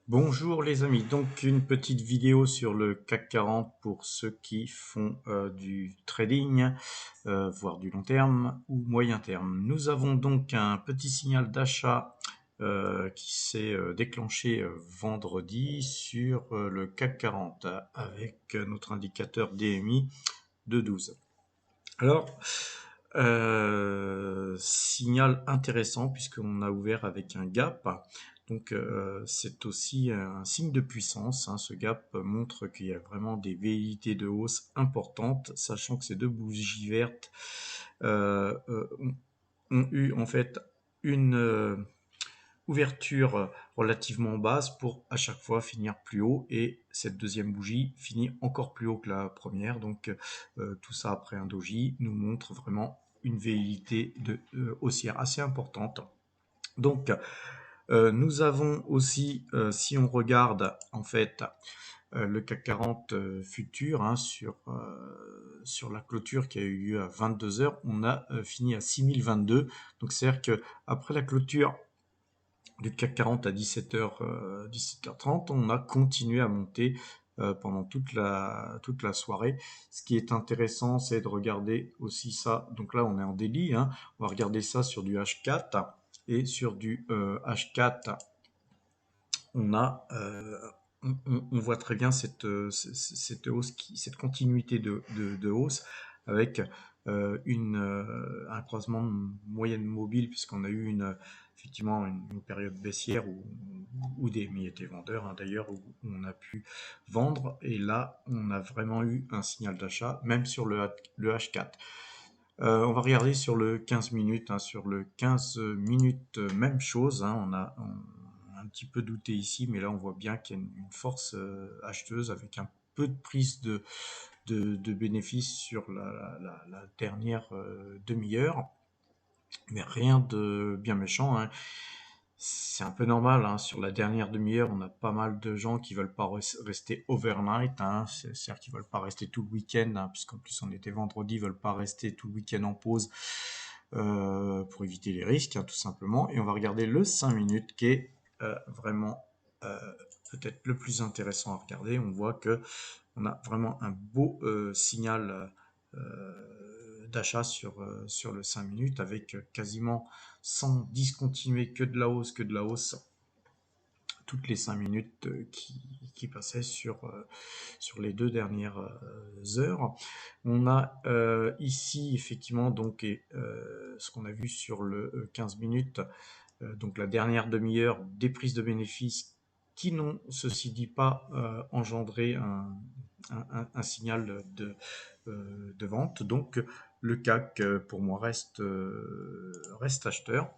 Bonjour les amis, donc une petite vidéo sur le CAC 40 pour ceux qui font du trading, voire du long terme ou moyen terme. Nous avons donc un petit signal d'achat qui s'est déclenché vendredi sur le CAC 40 avec notre indicateur DMI de 12. Alors, signal intéressant puisqu'on a ouvert avec un gap. Donc c'est aussi un signe de puissance, hein. Ce gap montre qu'il y a vraiment des velléités de hausse importantes, sachant que ces deux bougies vertes ont eu en fait une ouverture relativement basse pour à chaque fois finir plus haut, et cette deuxième bougie finit encore plus haut que la première. Donc tout ça après un doji nous montre vraiment une velléité de haussière assez importante. Donc nous avons aussi, si on regarde en fait le CAC 40 futur, hein, sur la clôture qui a eu lieu à 22 heures, on a fini à 6022. Donc c'est-à-dire que après la clôture du CAC 40 à 17h, 17h30, on a continué à monter pendant toute la soirée. Ce qui est intéressant, c'est de regarder aussi ça. Donc là, on est en daily, hein. On va regarder ça sur du H4. Et sur du H4, on a on voit très bien cette hausse, cette continuité de hausse avec un croisement de moyenne mobile, puisqu'on a eu effectivement une période baissière où des mi étaient vendeurs, hein, d'ailleurs, où on a pu vendre, et là on a vraiment eu un signal d'achat même sur le H4. On va regarder sur le 15 minutes, hein. Sur le 15 minutes, même chose, hein. On a un petit peu douté ici, mais là on voit bien qu'il y a une force acheteuse avec un peu de prise de bénéfices sur la dernière demi-heure, mais rien de bien méchant, hein. C'est un peu normal, hein. Sur la dernière demi-heure, on a pas mal de gens qui veulent pas rester overnight, hein. C'est-à-dire qu'ils veulent pas rester tout le week-end, hein, puisqu'en plus on était vendredi, ils veulent pas rester tout le week-end en pause pour éviter les risques, hein, tout simplement. Et on va regarder le 5 minutes qui est vraiment euh, peut-être le plus intéressant à regarder. On voit que on a vraiment un beau signal d'achat sur le 5 minutes, avec quasiment sans discontinuer que de la hausse toutes les 5 minutes qui passaient sur les 2 dernières heures. On a ici effectivement donc ce qu'on a vu sur le 15 minutes, donc la dernière demi-heure, des prises de bénéfices qui n'ont, ceci dit, pas engendré un signal de vente. Donc le CAC pour moi reste acheteur.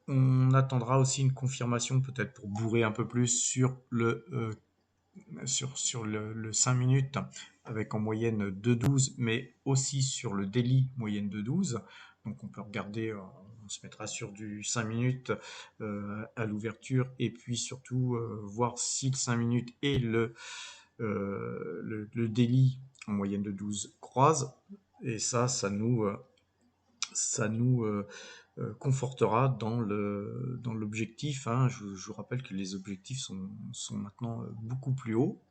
On attendra aussi une confirmation peut-être pour bourrer un peu plus sur le 5 minutes, avec en moyenne 2,12, mais aussi sur le daily moyenne de 12. Donc on peut regarder, on se mettra sur du 5 minutes à l'ouverture, et puis surtout voir si le 5 minutes et le daily en moyenne de 12 croisent. Et ça nous confortera dans l'objectif, hein. Je vous rappelle que les objectifs sont maintenant beaucoup plus hauts.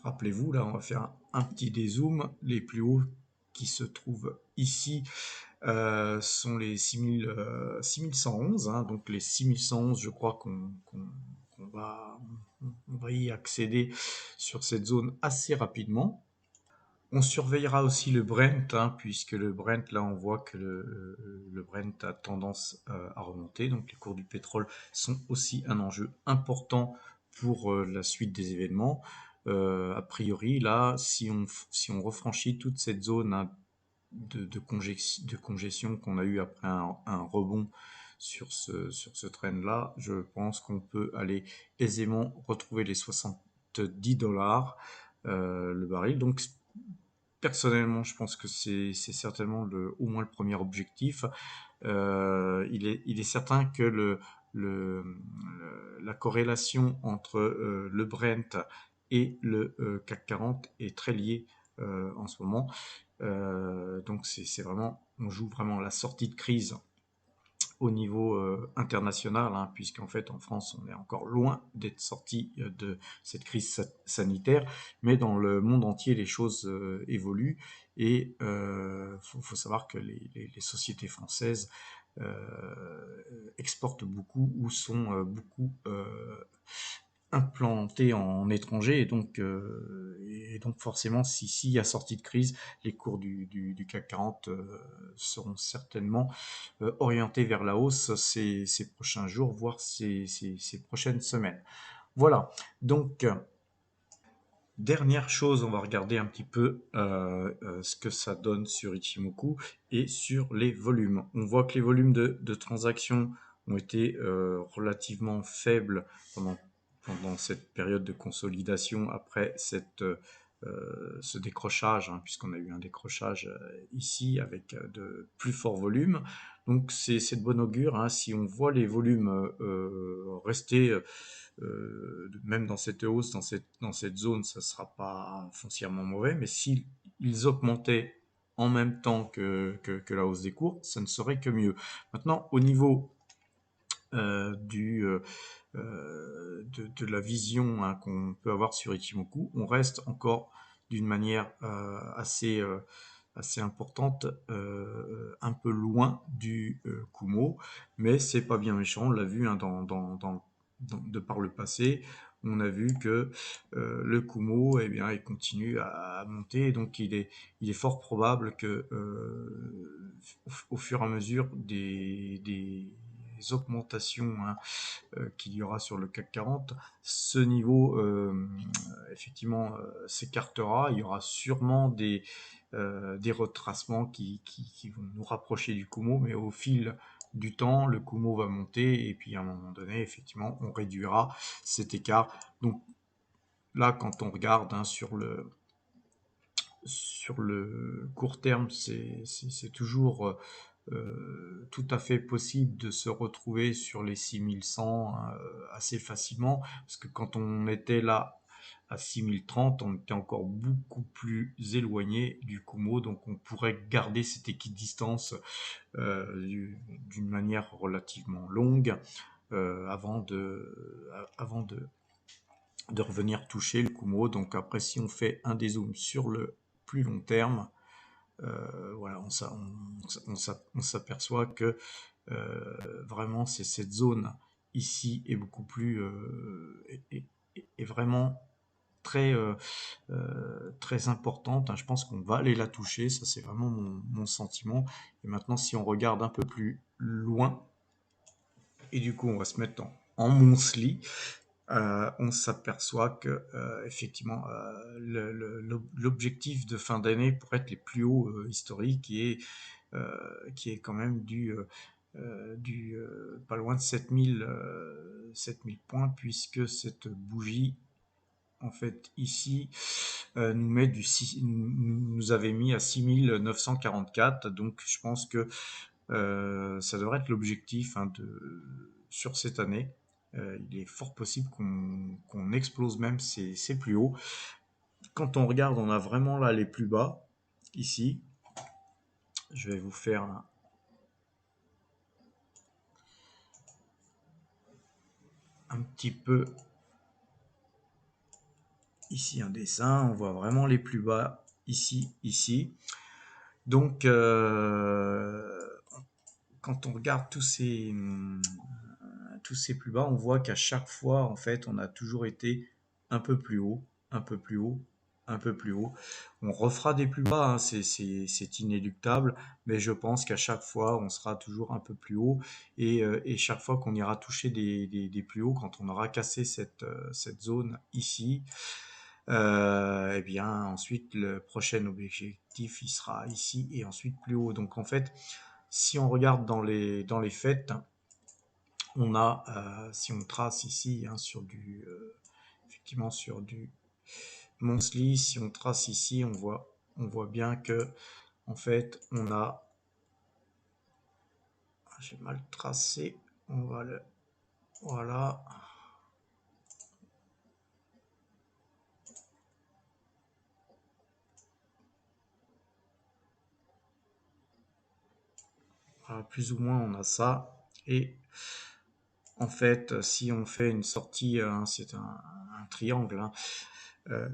Rappelez-vous, là, on va faire un petit dézoom. Les plus hauts qui se trouvent ici sont les 6111, hein. Donc les 6111, je crois qu'on va y accéder sur cette zone assez rapidement. On surveillera aussi le Brent, hein, puisque le Brent, là, on voit que le Brent a tendance à remonter. Donc les cours du pétrole sont aussi un enjeu important pour la suite des événements. A priori, là, si on refranchit toute cette zone, hein, de congestion qu'on a eu après un rebond sur ce trend-là, je pense qu'on peut aller aisément retrouver les 70 dollars le baril. Donc personnellement, je pense que c'est certainement au moins le premier objectif. Il est certain que la corrélation entre le Brent et le CAC 40 est très liée en ce moment. Donc c'est vraiment, on joue vraiment la sortie de crise au niveau international, hein, puisqu'en fait en France on est encore loin d'être sorti de cette crise sanitaire, mais dans le monde entier les choses évoluent et faut savoir que les sociétés françaises exportent beaucoup ou sont beaucoup implantés en étranger et donc forcément s'il y a sortie de crise, les cours du CAC 40 seront certainement orientés vers la hausse ces prochains jours, voire ces prochaines semaines. Voilà, donc dernière chose, on va regarder un petit peu ce que ça donne sur Ichimoku et sur les volumes. On voit que les volumes de transactions ont été relativement faibles pendant cette période de consolidation après ce décrochage, hein, puisqu'on a eu un décrochage ici avec de plus forts volumes. Donc c'est de bon augure, hein, si on voit les volumes rester même dans cette hausse, dans cette zone, ça ne sera pas foncièrement mauvais, mais s'ils augmentaient en même temps que la hausse des cours, ça ne serait que mieux. Maintenant, au niveau de la vision, hein, qu'on peut avoir sur Ichimoku, on reste encore d'une manière assez importante, un peu loin du Kumo, mais c'est pas bien méchant, on l'a vu, hein, de par le passé, on a vu que le Kumo, eh bien, il continue à monter, donc il est fort probable que au fur et à mesure des augmentations, hein, qu'il y aura sur le CAC 40, ce niveau effectivement s'écartera. Il y aura sûrement des retracements qui vont nous rapprocher du Kumo, mais au fil du temps, le Kumo va monter et puis à un moment donné, effectivement, on réduira cet écart. Donc là, quand on regarde, hein, sur le court terme, c'est toujours tout à fait possible de se retrouver sur les 6100 assez facilement, parce que quand on était là à 6030, on était encore beaucoup plus éloigné du Kumo, donc on pourrait garder cette équidistance d'une manière relativement longue avant de revenir toucher le Kumo. Donc après, si on fait un dézoom sur le plus long terme, voilà, on s'aperçoit que vraiment c'est cette zone ici est beaucoup plus est vraiment très importante, hein. Je pense qu'on va aller la toucher, ça c'est vraiment mon sentiment. Et maintenant, si on regarde un peu plus loin, et du coup on va se mettre en monthly, on s'aperçoit que effectivement l'objectif de fin d'année pourrait être les plus hauts historiques qui est quand même pas loin de 7000 points, puisque cette bougie en fait ici nous avait mis à 6944, donc je pense que ça devrait être l'objectif, hein, sur cette année. Il est fort possible qu'on explose même ces plus hauts. Quand on regarde, on a vraiment là les plus bas, ici. Je vais vous faire un petit peu ici un dessin. On voit vraiment les plus bas ici, ici. Donc, quand on regarde tous ces plus bas, on voit qu'à chaque fois, en fait, on a toujours été un peu plus haut, un peu plus haut, un peu plus haut. On refera des plus bas, hein, c'est inéluctable, mais je pense qu'à chaque fois, on sera toujours un peu plus haut, et chaque fois qu'on ira toucher des plus hauts, quand on aura cassé cette zone ici, eh bien ensuite le prochain objectif il sera ici et ensuite plus haut. Donc en fait, si on regarde dans les faits, on a, si on trace ici, hein, effectivement sur du monthly, si on trace ici, on voit bien que en fait on a, j'ai mal tracé, on va le, voilà, voilà, plus ou moins on a ça. Et en fait, si on fait une sortie, c'est un triangle, hein, euh,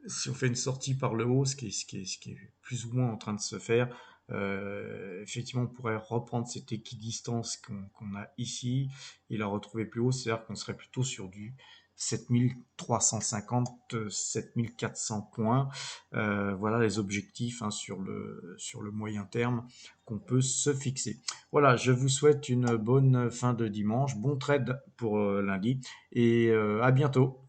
si on fait une sortie par le haut, ce qui est plus ou moins en train de se faire, effectivement, on pourrait reprendre cette équidistance qu'on a ici et la retrouver plus haut, c'est-à-dire qu'on serait plutôt sur du 7350, 7400 points. Voilà les objectifs, hein, sur le moyen terme qu'on peut se fixer. Voilà, je vous souhaite une bonne fin de dimanche, bon trade pour lundi et à bientôt.